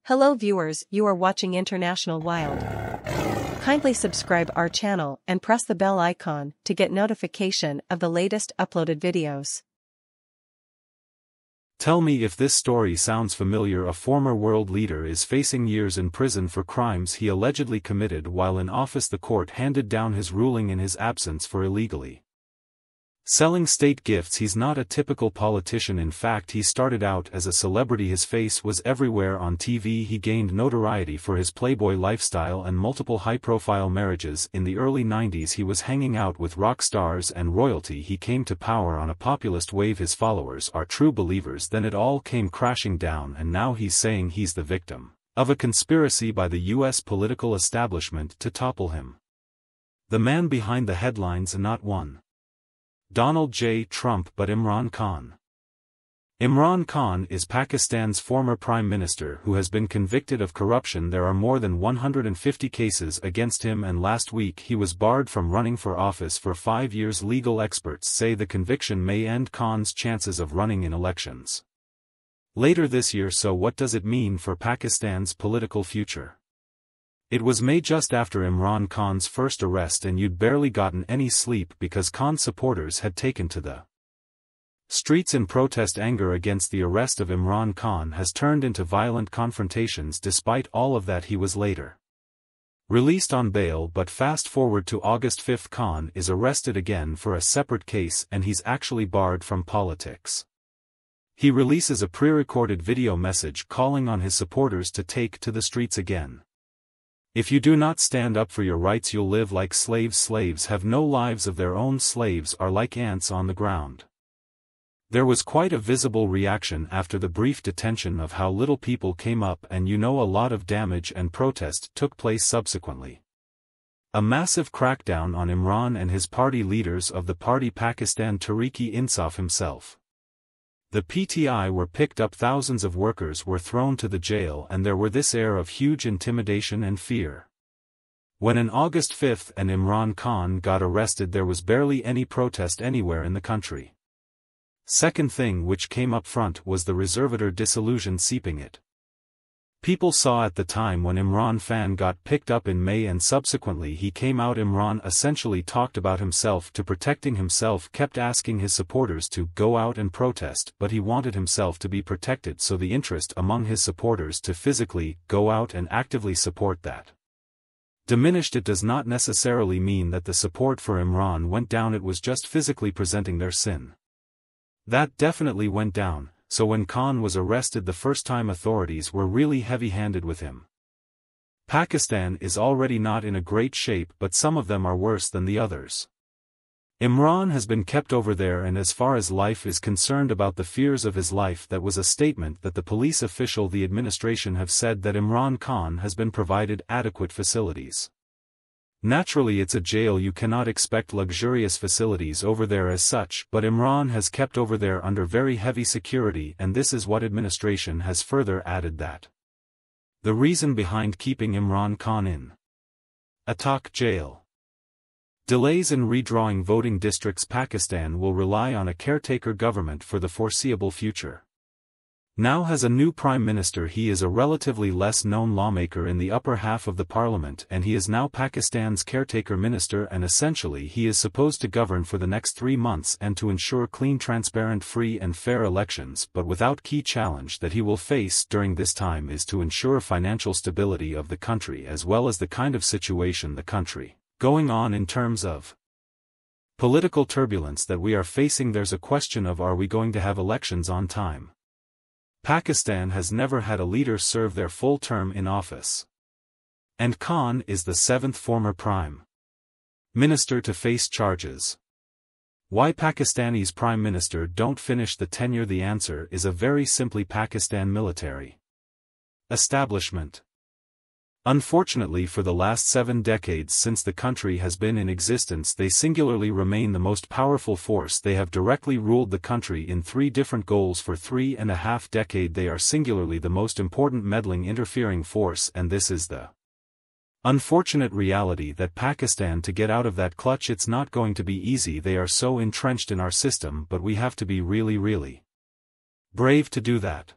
Hello viewers, you are watching International Wild. Kindly subscribe our channel and press the bell icon to get notification of the latest uploaded videos. Tell me if this story sounds familiar. A former world leader is facing years in prison for crimes he allegedly committed while in office. The court handed down his ruling in his absence for illegally selling state gifts. He's not a typical politician. In fact, he started out as a celebrity. His face was everywhere on TV. He gained notoriety for his playboy lifestyle and multiple high-profile marriages. In the early 90s he was hanging out with rock stars and royalty. He came to power on a populist wave. His followers are true believers. Then it all came crashing down, and now he's saying he's the victim of a conspiracy by the US political establishment to topple him. The man behind the headlines, not one Donald J. Trump but Imran Khan. Imran Khan is Pakistan's former prime minister who has been convicted of corruption. There are more than 150 cases against him, and last week he was barred from running for office for 5 years. Legal experts say the conviction may end Khan's chances of running in elections later this year. So what does it mean for Pakistan's political future? It was May, just after Imran Khan's first arrest, and you'd barely gotten any sleep because Khan supporters had taken to the streets in protest. Anger against the arrest of Imran Khan has turned into violent confrontations. Despite all of that, he was later released on bail, but fast forward to August 5. Khan is arrested again for a separate case, and he's actually barred from politics. He releases a pre-recorded video message calling on his supporters to take to the streets again. If you do not stand up for your rights, you'll live like slaves. Slaves have no lives of their own. Slaves are like ants on the ground. There was quite a visible reaction after the brief detention of how little people came up, and a lot of damage and protest took place subsequently. A massive crackdown on Imran and his party leaders of the party Pakistan Tehreek-e-Insaf himself. The PTI were picked up. Thousands of workers were thrown to the jail, and there were this air of huge intimidation and fear. When on August 5 and Imran Khan got arrested, there was barely any protest anywhere in the country. Second thing which came up front was the reservoir disillusion seeping it. People saw at the time when Imran Khan got picked up in May and subsequently he came out. Imran essentially talked about himself to protecting himself, kept asking his supporters to go out and protest, but he wanted himself to be protected, so the interest among his supporters to physically go out and actively support that diminished. It does not necessarily mean that the support for Imran went down, it was just physically presenting their sin. That definitely went down. So when Khan was arrested the first time, authorities were really heavy-handed with him. Pakistan is already not in a great shape, but some of them are worse than the others. Imran has been kept over there, and as far as life is concerned, about the fears of his life, that was a statement that the police official, the administration, have said that Imran Khan has been provided adequate facilities. Naturally, it's a jail, you cannot expect luxurious facilities over there as such, but Imran has kept over there under very heavy security, and this is what administration has further added, that the reason behind keeping Imran Khan in Attock jail. Delays in redrawing voting districts. Pakistan will rely on a caretaker government for the foreseeable future. Now has a new prime minister. He is a relatively less known lawmaker in the upper half of the parliament, and he is now Pakistan's caretaker minister, and essentially he is supposed to govern for the next 3 months and to ensure clean, transparent, free and fair elections. But without key challenge that he will face during this time is to ensure financial stability of the country, as well as the kind of situation the country going on in terms of political turbulence that we are facing. There's a question of, are we going to have elections on time? Pakistan has never had a leader serve their full term in office. And Khan is the 7th former prime minister to face charges. Why Pakistani's prime minister don't finish the tenure? The answer is a very simply Pakistan military establishment. Unfortunately, for the last 7 decades since the country has been in existence, they singularly remain the most powerful force. They have directly ruled the country in 3 different goals for 3.5 decades. They are singularly the most important meddling, interfering force, and this is the unfortunate reality that Pakistan, to get out of that clutch, it's not going to be easy. They are so entrenched in our system, but we have to be really, really brave to do that.